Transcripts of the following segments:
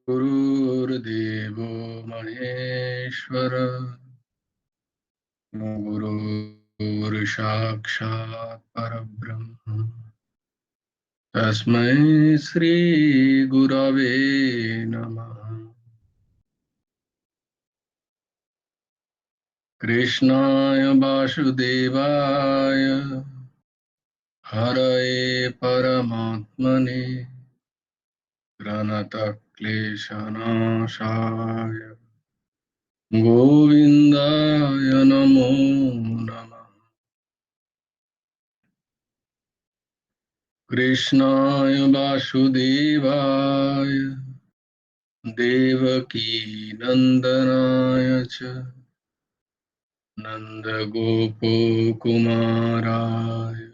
गुरुर्देवो महेश्वर गुरुर्साक्षात् परब्रह्म तस्मै श्री गुरवे नमः। कृष्णाय वासुदेवाय हरये परमात्मने प्रणतक्लेशनाशाय गोविन्दाय नमो नमः। कृष्णाय वासुदेवाय देवकी नन्दनाय च नन्दगोपकुमाराय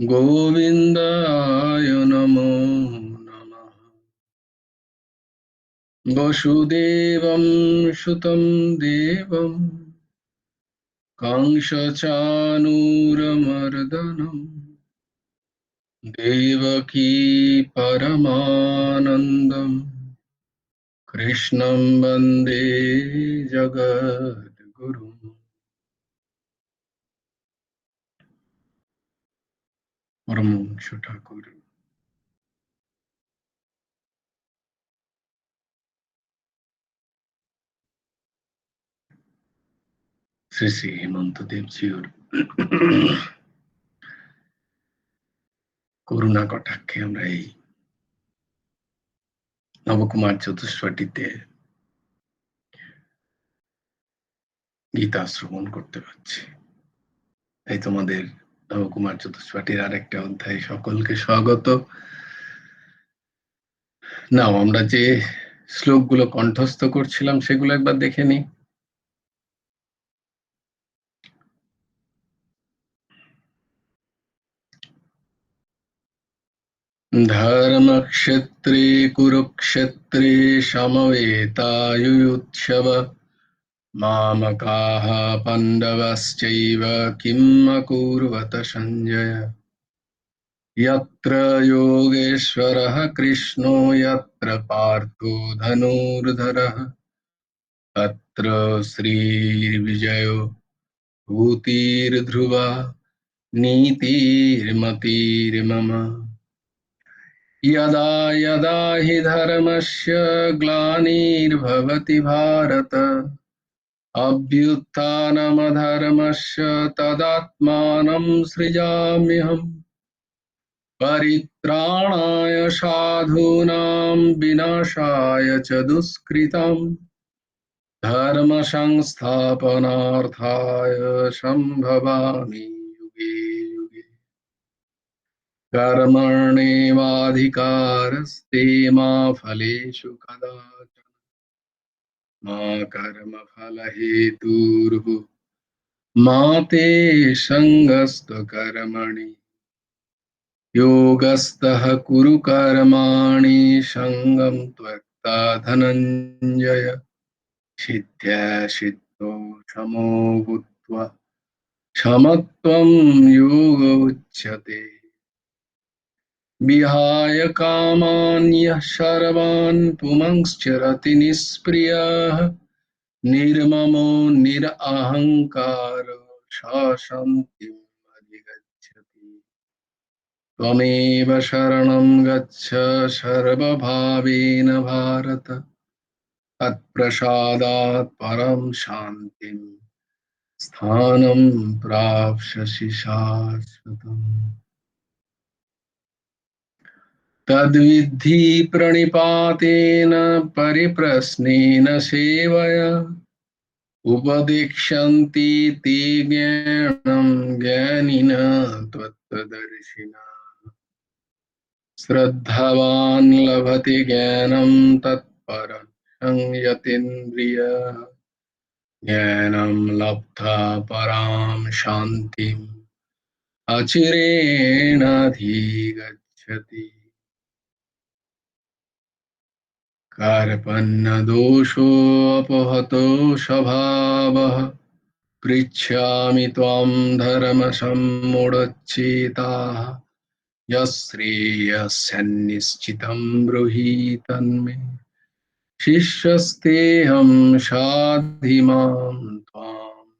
गोविन्दाय नमो नमः। वसुदेवं सुतं देवं कंसचाणूरमर्दनं देवकी परमानन्दम् कृष्णं वन्दे जगद्गुरुम्। परमहंस ठाकुर শ্রী শ্রী হেমন্ত দেবজির করুণা কটাক্ষে আমরা এই নবকুমার চতুষ্পটিতে গীতা শ্রবণ করতে পারছি। এই তোমাদের নবকুমার চতুষ্পটির আরেকটা অধ্যায়, সকলকে স্বাগত। নাও আমরা যে শ্লোকগুলো কণ্ঠস্থ করছিলাম সেগুলো একবার দেখে নিই। ধর্মক্ষেত্রে কুরুক্ষেত্রে সমবেতাयुत्सव मामकाः पाण्डवश्चैव किम् अकुर्वत सञ्जय। यत्र योगेश्वरः कृष्णो यत्र पार्थो धनुर्धरः तत्र श्रीर्विजयो भूतिर्ध्रुवा नीतिर्मतिर्मम। यदा यदा हि धर्मस्य ग्लानिर्भवति भारत अभ्युत्थानमधर्मस्य तदात्मानं सृजाम्यहम्। परित्राणाय साधूनां विनाशाय च दुष्कृताम् धर्म संस्थापनार्थाय संभवामि युगे युगे। कर्मण्येवाधिकारस्ते मा फलेषु कदाचन मा कर्मफलहेतुर्भुः मा ते सङ्गस्त्वकर्मणि। योगस्थः कुरु कर्माणि सङ्गं त्यक्त्वा धनञ्जय। सिद्ध्या सिद्धौ समो भूत्वा समत्वं योग उच्यते। विहाय कामान्यः सर्वान् पुंश्चरति निष्क्रियः निर्ममो निरहङ्कारः स शान्तिम् अधिगच्छति। त्वमेव शरणं गच्छ सर्वभावेन भारत तत्प्रसादात् परं शान्तिं स्थानं प्राप्स्यसि शाश्वतम्। तद्विद्धि प्रणिपातेन परिप्रश्नेन सेवया उपदेक्षन्ति ते ज्ञानं ज्ञानिनः त्वत्तदर्शिनः। श्रद्धावान् लभते ज्ञानं तत्परं संयतीन्द्रियः ज्ञानं लब्ध्वा परां शान्तिम् अचिरेणाधिगच्छति। कार्पण्यदोषोऽपहतो स्वभावः पृच्छामि त्वां धर्मसम्मूढचेताः यश्रेयस्यन्निश्चितं ब्रूहि तन्मे शिष्यस्तेऽहं शाधिमां त्वाम्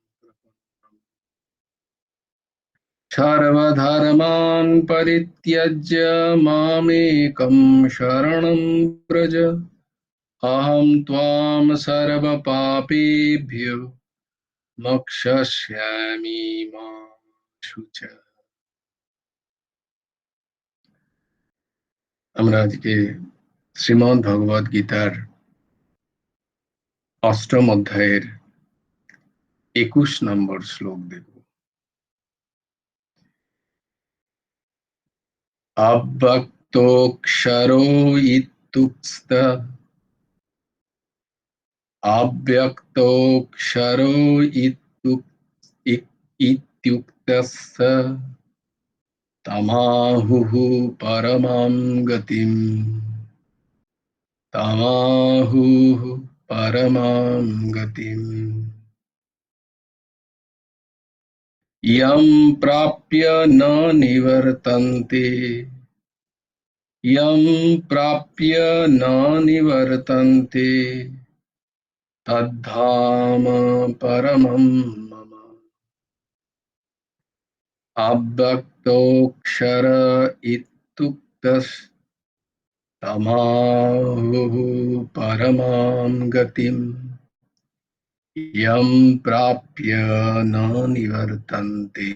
सर्वधर्मान् परित्यज्य मामेकं शरणं व्रज अहं त्वां सर्वपापेभ्यो मोक्षयिष्यामि मा শুচা। আমরা আজকে শ্রীমদ্ ভগবদ গীতার অষ্টম অধ্যায়ের 21 নম্বর শ্লোক দেখব। অব্যক্তোऽক্ষরো ইত্যুক্তস্য অব্যক্তোऽক্ষরো ইত্যুক্তস্য তমাহুঃ পরমাং গতিम् তমাহুঃ পরমাং গতিम् यं प्राप्य न निवर्तन्ते यं प्राप्य न निवर्तन्ते तद्धाम परमं मम अव्यक्तोऽक्षर इत्युक्तस्तमाहुः परमां गतिम् यं प्राप्य न निवर्तन्ते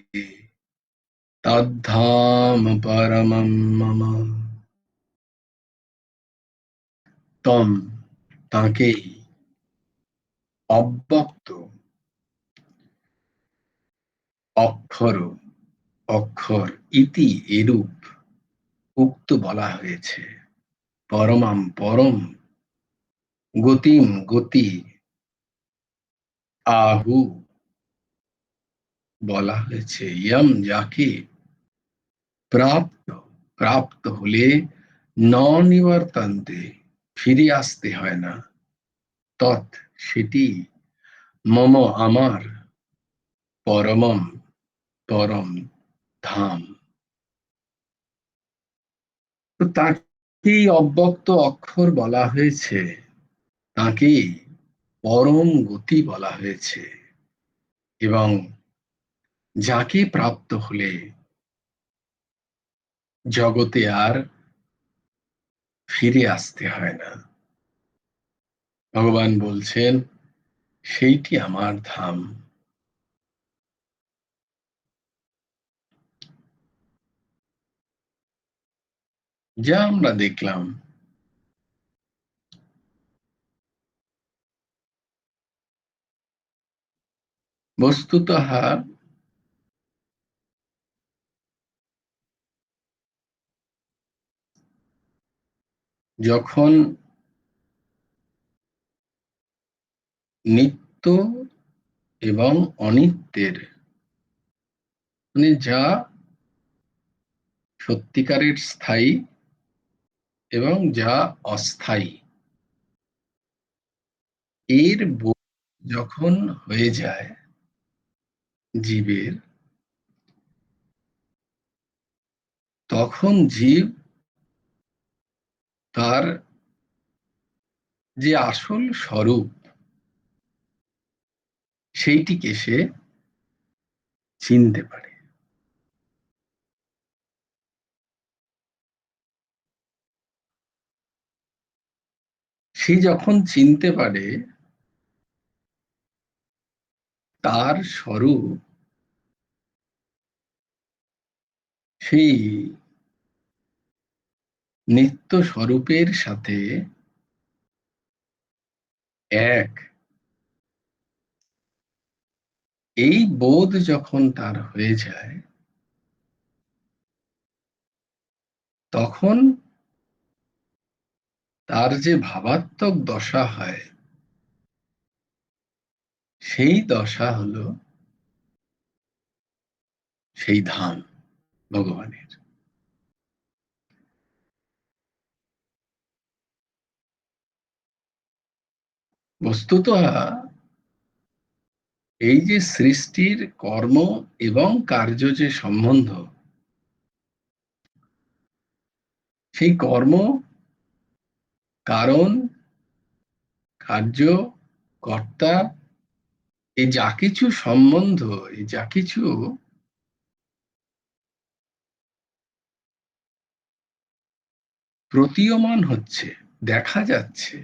तद्धाम परमं मम। তম তাঁকেই অব্যক্ত অক্ষর অক্ষর ইতি এরূপ উক্ত বলা হয়েছে পরমাম পরম গতিম গতি আহু বলা হয়েছে ইয়ম যাকে প্রাপ্ত প্রাপ্ত হলে ন নিবর্তান্তে ফিরে আসতে হয় না তৎ সেটি মম আমার পরমম পরম ধাম। তো তাকেই অব্যক্ত অক্ষর বলা হয়েছে, তাকেই পরম গতি বলা হয়েছে এবং যাকে প্রাপ্ত হলে জগতে আর ফিরে আসতে হয় না। ভগবান বলছেন সেইটি আমার ধাম। যা আমরা দেখলাম বস্তুতঃ যখন নিত্য এবং অনিত্যের মানে যা সত্যিকারের স্থায়ী এবং যা অস্থায়ী এর যখন হয়ে যায় জীবের, তখন জীব তার যে আসল স্বরূপ সেইটিকে সে চিনতে পারে। সে যখন চিনতে পারে তার স্বরূপ সেই নিত্য স্বরূপের সাথে এক, এই বোধ যখন তার হয়ে যায় তখন তার যে ভাবাত্মক দশা হয় সেই দশা হলো সেই ধাম ভগবানের। বস্তুত এই যে সৃষ্টির কর্ম এবং কার্য যে সম্বন্ধ, সেই কর্ম, কারণ, কার্য, কর্তা, এই যা কিছু সম্বন্ধ, এই যা কিছু প্রতীয়মান হচ্ছে, দেখা যাচ্ছে,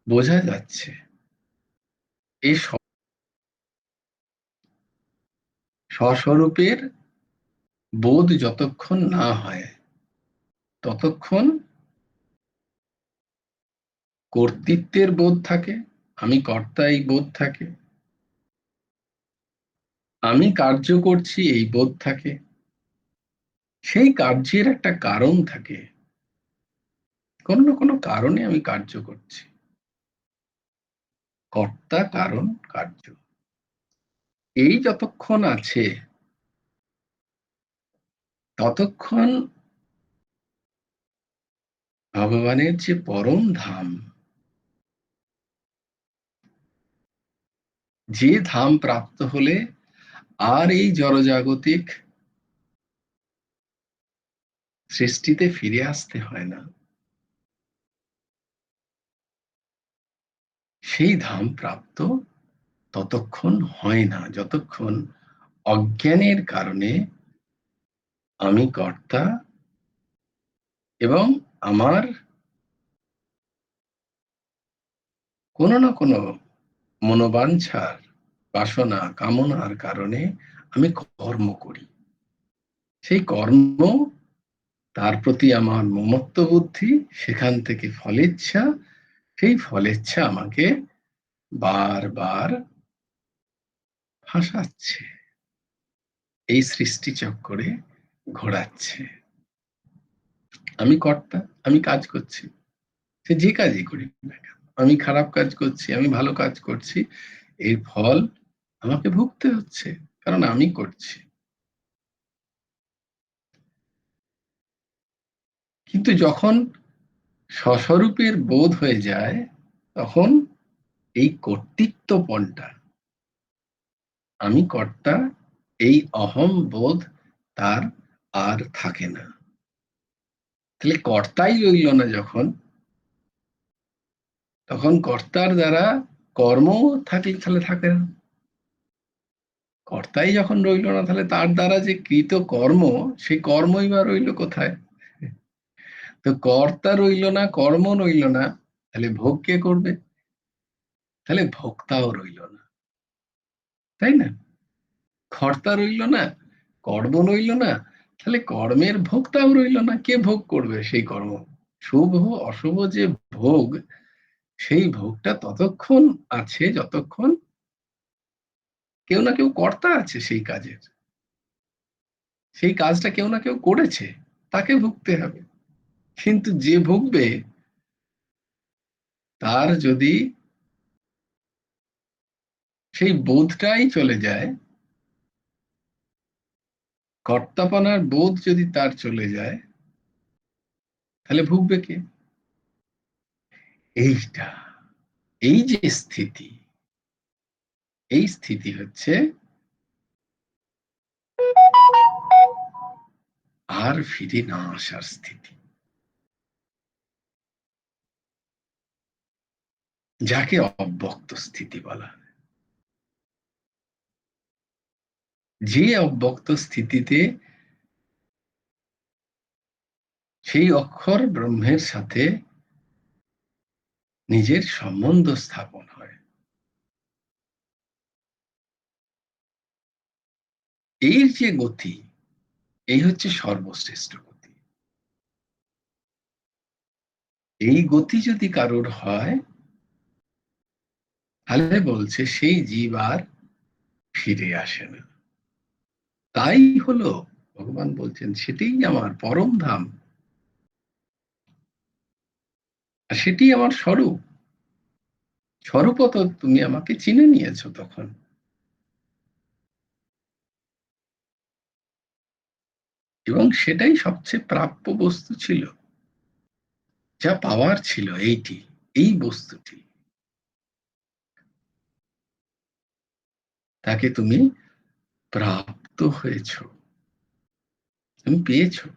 বোঝা যাচ্ছে, এই স্বস্বরূপের বোধ যতক্ষণ না হয় ততক্ষণ কর্তৃত্বের বোধ থাকে, আমি কর্তা এই বোধ থাকে, আমি কার্য করছি এই বোধ থাকে, সেই কার্যের একটা কারণ থাকে, কোনো না কোনো কারণে আমি কার্য করছি, কর্তা, কারণ, কার্য, এই যতক্ষণ আছে ততক্ষণ ভগবানের যে পরম ধাম, যে ধাম প্রাপ্ত হলে আর এই জড়জাগতিক সৃষ্টিতে ফিরে আসতে হয় না, সেই ধাম প্রাপ্ত ততক্ষণ হয় না যতক্ষণ অজ্ঞানের কারণে আমি কর্তা এবং আমার কোনো না কোনো মনোবাঞ্ছার, বাসনা, কামনার কারণে আমি কর্ম করি, সেই কর্ম, তার প্রতি আমার মমত্ব বুদ্ধি, সেখান থেকে ফলেচ্ছা, সেই ফলেচ্ছা আমাকে বারবার ফাঁসাচ্ছে, এই সৃষ্টি চক্করে ঘোরাচ্ছে। আমি কর্তা, আমি কাজ করছি, সে যে কাজই করি না কেন, আমি খারাপ কাজ করছি, আমি ভালো কাজ করছি, এর ফল আমাকে ভুগতে হচ্ছে, কারণ আমি করছি। কিন্তু যখন স্বস্বরূপের বোধ হয়ে যায় তখন এই কর্তৃত্বপণটা, আমি কর্তা, এই অহম বোধ তার আর থাকে না। তাহলে কর্তাই রইল না যখন, তখন কর্তার দ্বারা কর্ম থাকলে তাহলে থাকে না। কর্তাই যখন রইল না তাহলে তার দ্বারা যে কৃত কর্ম, সেই কর্মই বা রইল কোথায়? তো কর্তা রইল না, কর্ম রইল না, তাহলে ভোগ কে করবে? তাহলে ভোক্তাও রইল না, তাই না? কর্তা রইল না, কর্ম রইল না, তাহলে কর্মের ভোক্তাও রইল না, কে ভোগ করবে সেই কর্ম? শুভ অশুভ যে ভোগ, সেই ভোগটা ততক্ষণ আছে যতক্ষণ কেউ না কেউ কর্তা আছে সেই কাজের, সেই কাজটা কেউ না কেউ করেছে, তাকে ভুগতে হবে। কিন্তু যে ভুগবে তার যদি সেই বোধটাই চলে যায়, কর্তাপনার বোধ যদি তার চলে যায়, তাহলে ভুগবে কে? এইটা, এই যে স্থিতি, এই স্থিতি হচ্ছে আর ফিরে না আসার স্থিতি, যাকে অব্যক্ত স্থিতি বলা হয়। যে অব্যক্ত স্থিতিতে সেই অক্ষর ব্রহ্মের সাথে নিজের সম্বন্ধ স্থাপন হয়, এর যে গতি, এই হচ্ছে সর্বশ্রেষ্ঠ গতি। এই গতি যদি কারোর হয়, তাহলে বলছে সেই জীব আর ফিরে আসে না। তাই হলো ভগবান বলছেন সেটাই আমার পরম ধাম, আর সেটি আমার স্বরূপ। স্বরূপত তুমি আমাকে চিনে নিয়েছো তখন, এবং সেটাই সবচেয়ে প্রাপ্য বস্তু ছিল, যা পাওয়ার ছিল এইটি, এই বস্তুটি, তাকে তুমি প্রাপ্ত হয়েছো, তুমি পেয়েছো।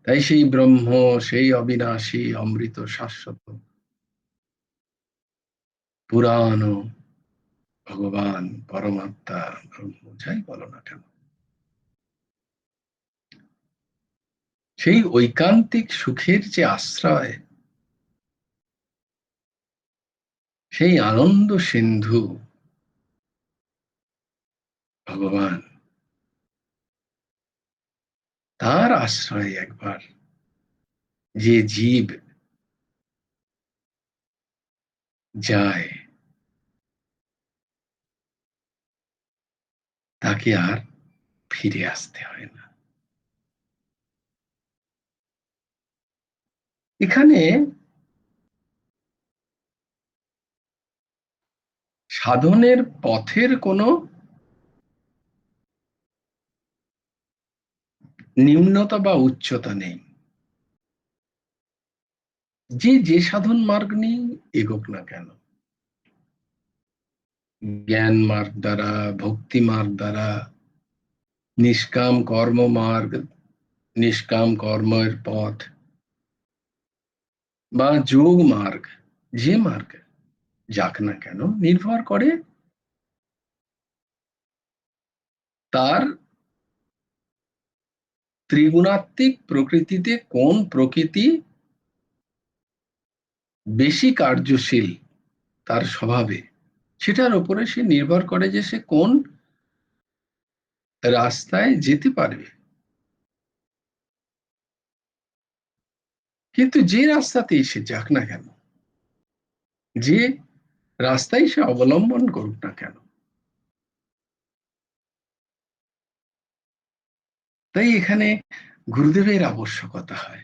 তাই সেই ব্রহ্ম, সেই অবিনাশী অমৃত শাশ্বত পুরানো ভগবান পরমাত্মা ব্রহ্ম যাই বলো না কেন, সেই ঐকান্তিক সুখের যে আশ্রয়, সেই আনন্দ সিন্ধু ভগবান, তার আশ্রয়ে একবার যে জীব যায় তাকে আর ফিরে আসতে হয় না। এখানে সাধনের পথের কোনো নিম্নতা বা উচ্চতা নেই। যে যে সাধন মার্গ নিয়ে এগোক না কেন, জ্ঞান মার্গ দ্বারা, ভক্তি মার্গ দ্বারা, নিষ্কাম কর্ম মার্গ, নিষ্কাম কর্মের পথ বা যোগ মার্গ, যে মার্গ যাক না কেন, নির্ভর করে তার ত্রিগুণাত্মিক প্রকৃতিতে কোন প্রকৃতি বেশি কার্যশীল তার স্বভাবে, সেটার উপরে সে নির্ভর করে যে সে কোন রাস্তায় যেতে পারবে। কিন্তু যে রাস্তাতেই সে যাক না কেন, যে রাস্তায় সে অবলম্বন করুক না কেন, তাই এখানে গুরুদেবের আবশ্যকতা হয়,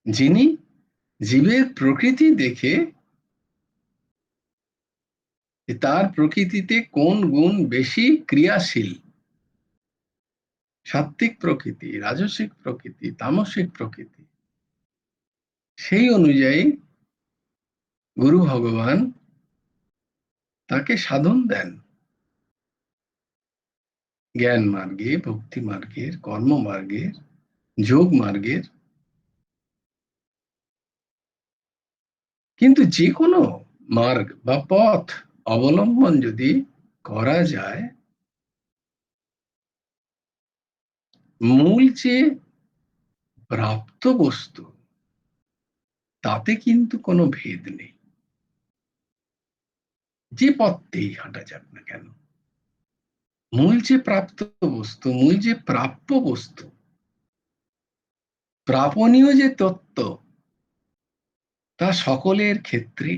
যিনি জীবের প্রকৃতি দেখে তার প্রকৃতিতে কোন গুণ বেশি ক্রিয়াশীল, সাত্ত্বিক প্রকৃতি, রাজসিক প্রকৃতি, তামসিক প্রকৃতি, সেই অনুযায়ী গুরু ভগবান তাকে সাধন দেন, জ্ঞান মার্গে, ভক্তি মার্গের, কর্ম মার্গের, যোগ মার্গের। কিন্তু যে কোনো মার্গ বা পথ অবলম্বন যদি করা যায়, মূল যে প্রাপ্ত বস্তু তাতে কিন্তু কোনো ভেদ নেই, যে পথেই হাঁটা যাক না কেন। মূল যে প্রাপ্ত বস্তু, মূল যে প্রাপ্য বস্তু, প্রাপণীয় যে তত্ত্ব, তা সকলের ক্ষেত্রে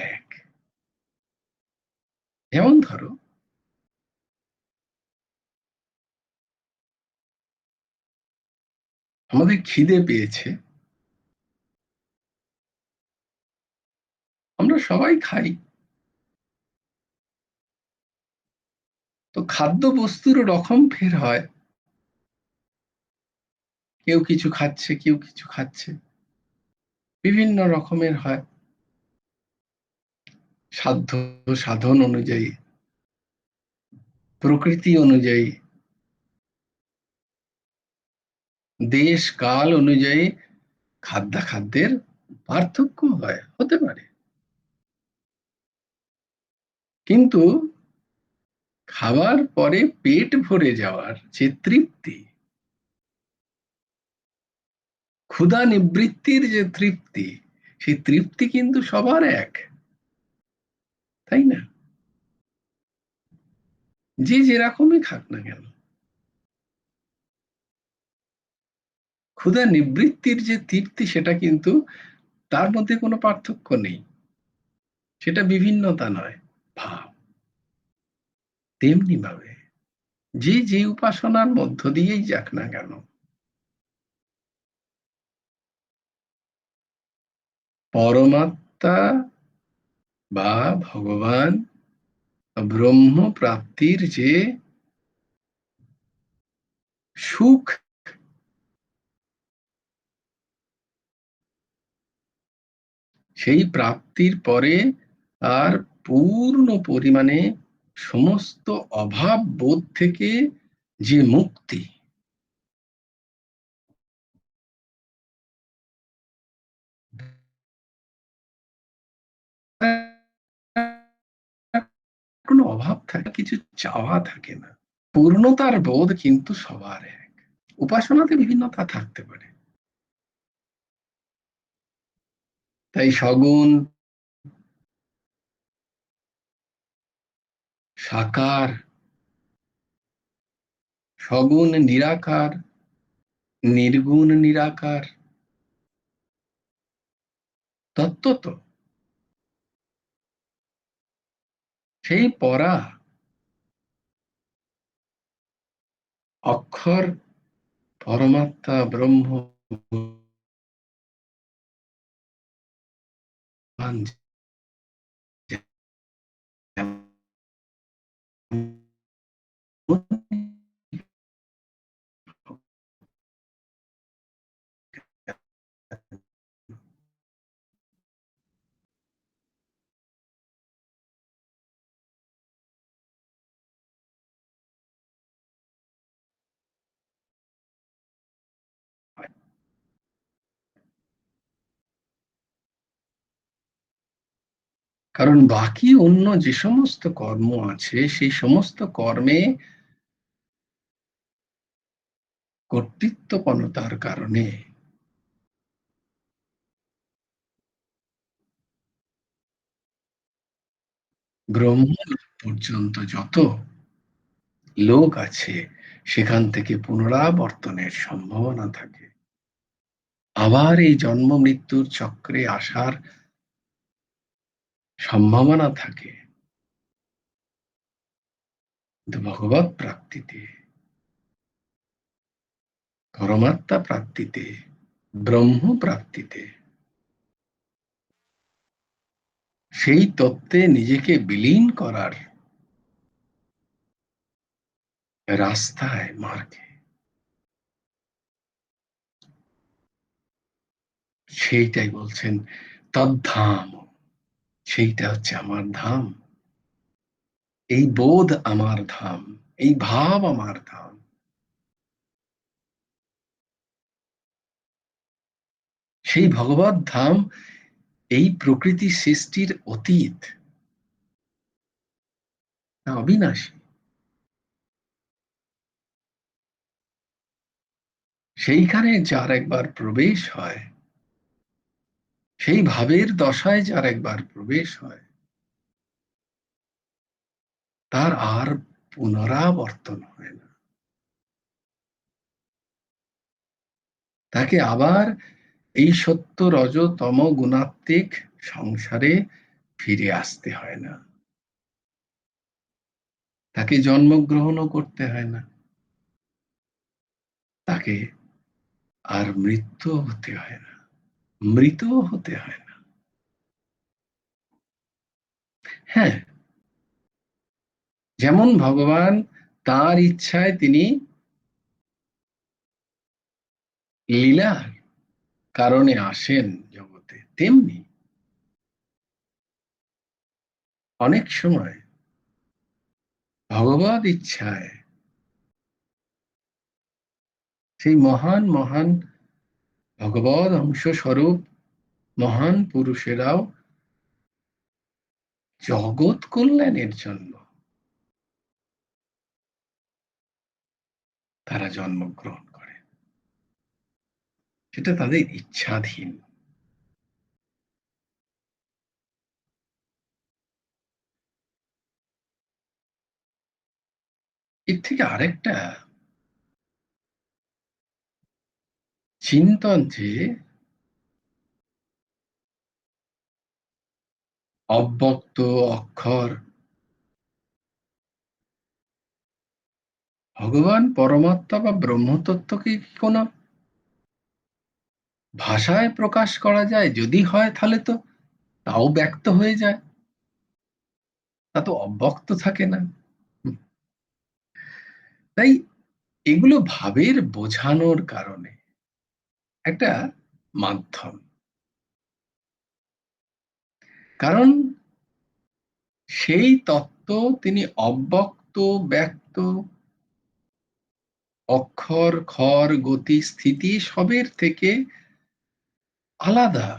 এক। যেমন ধরো, আমাদের খিদে পেয়েছে, আমরা সবাই খাই, তো খাদ্য বস্তুর রকম ফের হয়, কেউ কিছু খাচ্ছে, কেউ কিছু খাচ্ছে, বিভিন্ন রকমের হয়, সাধ্য সাধন অনুযায়ী, প্রকৃতি অনুযায়ী, দেশ কাল অনুযায়ী খাদ্যাখাদ্যের পার্থক্য হয়, হতে পারে। কিন্তু খাবার পরে পেট ভরে যাওয়ার যে তৃপ্তি, ক্ষুধা নিবৃত্তির যে তৃপ্তি, সেই তৃপ্তি কিন্তু সবার এক, তাই না? যে যেরকমই খাক না কেন, ক্ষুধা নিবৃত্তির যে তৃপ্তি, সেটা কিন্তু তার মধ্যে কোনো পার্থক্য নেই, সেটা বিভিন্নতা নয়, ভাব। তেমনি ভাবে যে যে উপাসনার মধ্য দিয়েই যাক না কেন, পরমাত্মা বা ভগবান, ব্রহ্ম প্রাপ্তির যে সুখ, সেই প্রাপ্তির পরে আর পূর্ণ পরিমাণে সমস্ত অভাব বোধ থেকে যে মুক্তি, অভাব থাকে, কিছু চাওয়া থাকে না। পূর্ণতার বোধ কিন্তু সবার এক। উপাসনাতে বিভিন্নতা থাকতে পারে। তাই সগুণ, সাকার, সগুণ নিরাকার, নির্গুণ নিরাকার তত্ত্ব তো সেই পরা অক্ষর পরমাত্মা ব্রহ্ম ভগবান, কারণ বাকি অন্য যে সমস্ত কর্ম আছে সেই সমস্ত কর্মে কর্তৃত্বপনতার কারণে ব্রহ্ম পর্যন্ত যত লোক আছে সেখান থেকে পুনরাবর্তনের সম্ভাবনা থাকে, আবার এই জন্ম মৃত্যুর চক্রে আসার সম্ভাবনা থাকে। কিন্তু ভগবত প্রাপ্তিতে, পরমাত্মা প্রাপ্তিতে, ব্রহ্ম প্রাপ্তিতে সেই তত্ত্বে নিজেকে বিলীন করার রাস্তায়, মার্গে, সেইটাই বলছেন তদ্ধাম, সেইটা হচ্ছে আমার ধাম, এই বোধ আমার ধাম, এই ভাব আমার ধাম। সেই ভগবত ধাম এই প্রকৃতি সৃষ্টির অতীত, অবিনাশী। সেইখানে যার একবার প্রবেশ হয়, সেই ভাবের দশায় যার একবার প্রবেশ হয়, তার আর পুনরাবর্তন হয় না। তাকে আবার এই সত্য রজ তম গুণাত্মিক সংসারে ফিরে আসতে হয় না, তাকে জন্মগ্রহণও করতে হয় না, তাকে আর মৃত্যু হতে হয় না, মৃত হতে হয় না। হ্যাঁ, যেমন ভগবান তার ইচ্ছায় তিনি লীলার কারণে আসেন জগতে, তেমনি অনেক সময় ভগবত ইচ্ছায় সেই মহান মহান ভগবত অংশ স্বরূপ মহান পুরুষেরাও জগৎ কল্যাণের জন্য তারা জন্মগ্রহণ করে, সেটা তাদের ইচ্ছাধীন। এর থেকে আরেকটা চিন্তন যে অব্যক্ত অক্ষর ভগবান পরমাত্মা বা ব্রহ্মতত্ত্বকে কি কোনো ভাষায় প্রকাশ করা যায়? যদি হয় তাহলে তো তাও ব্যক্ত হয়ে যায়, তা তো অব্যক্ত থাকে না। তাই এগুলো ভাবের বোঝানোর কারণে একটা মাধ্যম। কারণ সেই তত্ত্ব তিনি অব্যক্ত, ব্যক্ত, অক্ষর, ক্ষর, গতি, স্থিতি সবের থেকে আলাদা,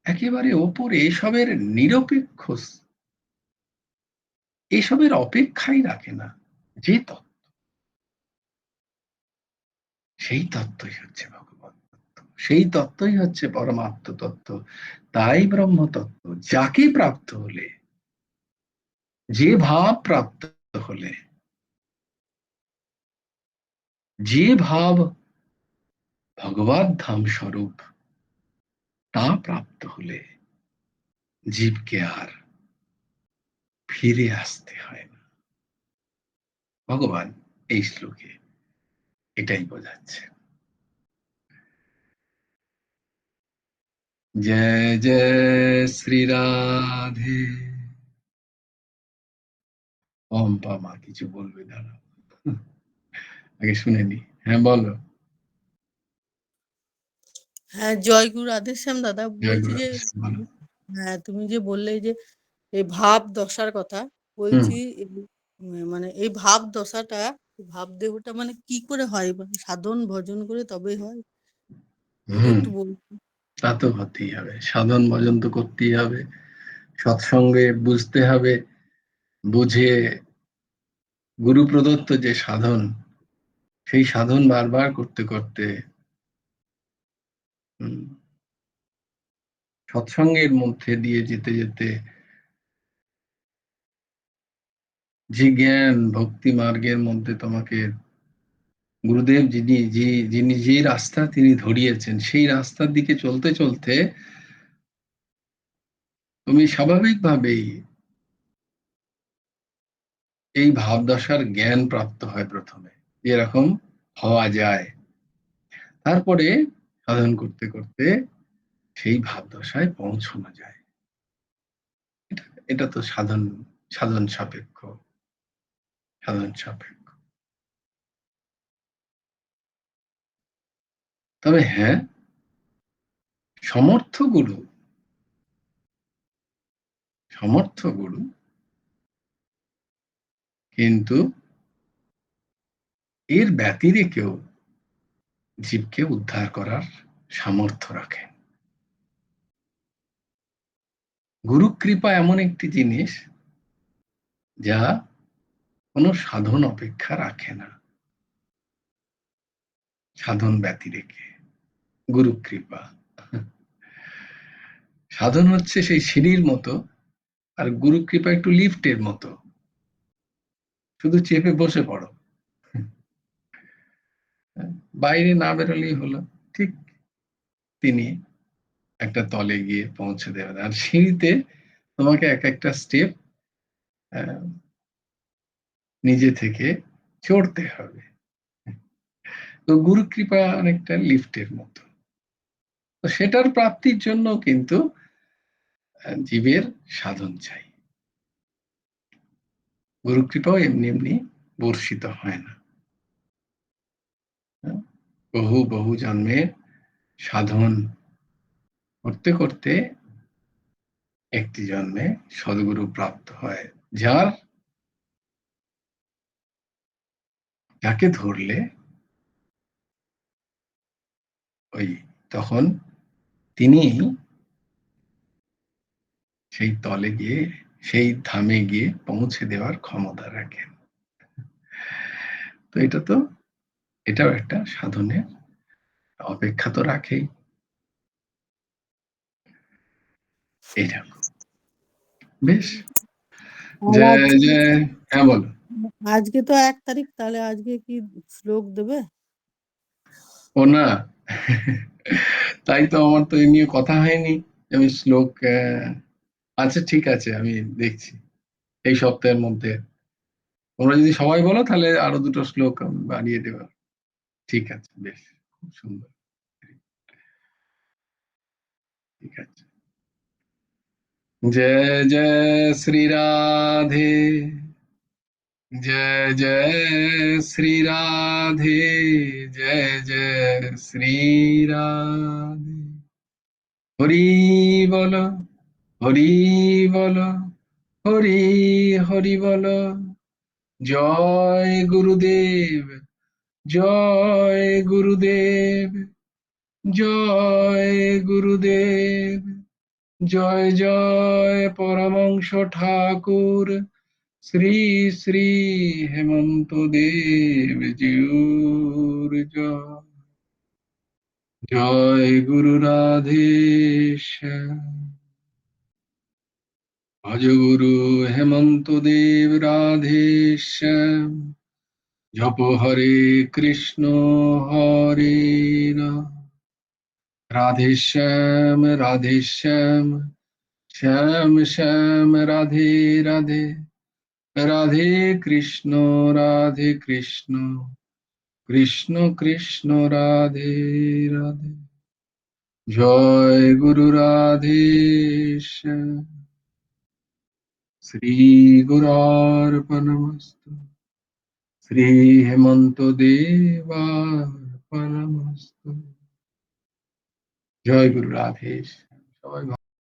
একেবারে ওপরে, এসবের নিরপেক্ষ এসবের অপেক্ষাই রাখে না। যে তত্ত্ব, সেই তত্ত্বই হচ্ছে ভগবত তত্ত্ব, সেই তত্ত্বই হচ্ছে পরমাত্ম তত্ত্ব, তাই ব্রহ্মতত্ত্ব। যাকে প্রাপ্ত হলে, যে ভাব প্রাপ্ত হলে, যে ভাব ভগবত ধাম স্বরূপ, তা প্রাপ্ত হলে জীবকে আর ফিরে আসতে হয় না। ভগবান এই শ্লোকে এটাই বোঝাচ্ছে। জয় জয় শ্রী রাধে। পম্পা মা কিছু বলবে, দাঁড়াও আগে শুনে নি। হ্যাঁ বলো। হ্যাঁ, জয়গুরু রাধেশ্যাম দাদা। জয় বলছি গুরু যে রাধেশ্যাম, বলো। হ্যাঁ, তুমি যে বললে যে এই ভাব দশার কথা, হুম বলছি মানে এই ভাব দশাটা, ভাব দেহটা মানে কি করে হয়? মানে সাধন ভজন করে তবেই হয়? এটা হুম একটু বলুন। তা তো হতেই হবে, সাধন ভজন তো করতেই হবে, সৎসঙ্গে বুঝতে হবে, বুঝে গুরু প্রদত্ত যে সাধন, সেই সাধন বারবার করতে করতে, সৎসঙ্গের মধ্যে দিয়ে যেতে যেতে যে জ্ঞান ভক্তি মার্গের মধ্যে তোমাকে গুরুদেব যিনি যে রাস্তা তিনি ধরিয়েছেন, সেই রাস্তার দিকে চলতে চলতে তুমি স্বাভাবিকভাবেই এই ভাবদশার জ্ঞান প্রাপ্ত হয় প্রথমে, এরকম হওয়া যায়। তারপরে সাধন করতে করতে সেই ভাবদশায় পৌঁছানো যায়। এটা এটা তো সাধন, সাধন সাপেক্ষ, সাধন সাপেক্ষ। তবে হ্যাঁ, সমর্থ গুরু, সমর্থ গুরু কিন্তু এর ব্যতিরেকেও জীবকে উদ্ধার করার সামর্থ্য রাখে। গুরু কৃপা এমন একটি জিনিস যা কোনো সাধন অপেক্ষা রাখে না, সাধন ব্যতিরেকে গুরু কৃপা। সাধন হচ্ছে সেই সিঁড়ির মতো, আর গুরু কৃপা একটু লিফটের মতো, শুধু চেপে বসে পড়ো, বাইরে না বেরোলেই হলো। ঠিক তিনি একটা তলে গিয়ে পৌঁছে দেবেন, আর সিঁড়িতে তোমাকে এক একটা স্টেপ নিজে থেকে চড়তে হবে। তো গুরু কৃপা অনেকটা লিফটের মতো। তো সেটার প্রাপ্তির জন্য কিন্তু জীবের সাধন চাই। গুরু কৃপাও এমনি এমনি বর্ষিত হয় না। বহু বহু জন্মের সাধন করতে করতে একটি জন্মে সদ্গুরু প্রাপ্ত হয়, যাকে ধরলে ওই তখন তিনি সেই তলে গিয়ে, সেই ধামে গিয়ে পৌঁছে দেওয়ার ক্ষমতা রাখেন। তো এটাও একটা সাধনের অপেক্ষা তো রাখেই। এইরকম বেশ। আর জয় আজকে জয়। হ্যাঁ বলো। আজকে তো 1 তারিখ, তাহলে আজকে কি শ্লোক দেবে? ও না, তাই তো আমার তো এই নিয়ে কথা হয়নি। আমি শ্লোক, আচ্ছা ঠিক আছে, আমি দেখছি এই সপ্তাহের মধ্যে। তোমরা যদি সবাই বলো তাহলে আরো দুটো শ্লোক আমি বানিয়ে দেবো। ঠিক আছে, বেশ, খুব সুন্দর। ঠিক আছে। জয় জয় শ্রী রাধে। जय जय श्री राधे। जय जय श्री राधे। हरि बोलो, हरि बोलो, हरि हरि बोलो। जय गुरुदेव, जय गुरुदेव, जय गुरुदेव। जय जय परमंश ठाकुर, শ্রী শ্রী হেমন্ত দেব জিউর জয়। জয় গুরু রাধেশ্যাম। ভজ গুরু হেমন্ত দেব রাধেশ্যাম। জপ হরে কৃষ্ণ হরে রাম। রাধেশ্যাম রাধেশ্যাম শ্যাম শ্যাম রাধে রাধে। রাধে কৃষ্ণ রাধে কৃষ্ণ কৃষ্ণ কৃষ্ণ রাধে রাধে। জয় গুরু রাধেশ্যাম। শ্রী গুরার্পণমস্তু। শ্রী হেমন্ত দেবার্পণমস্তু। জয় গুরু রাধেশ।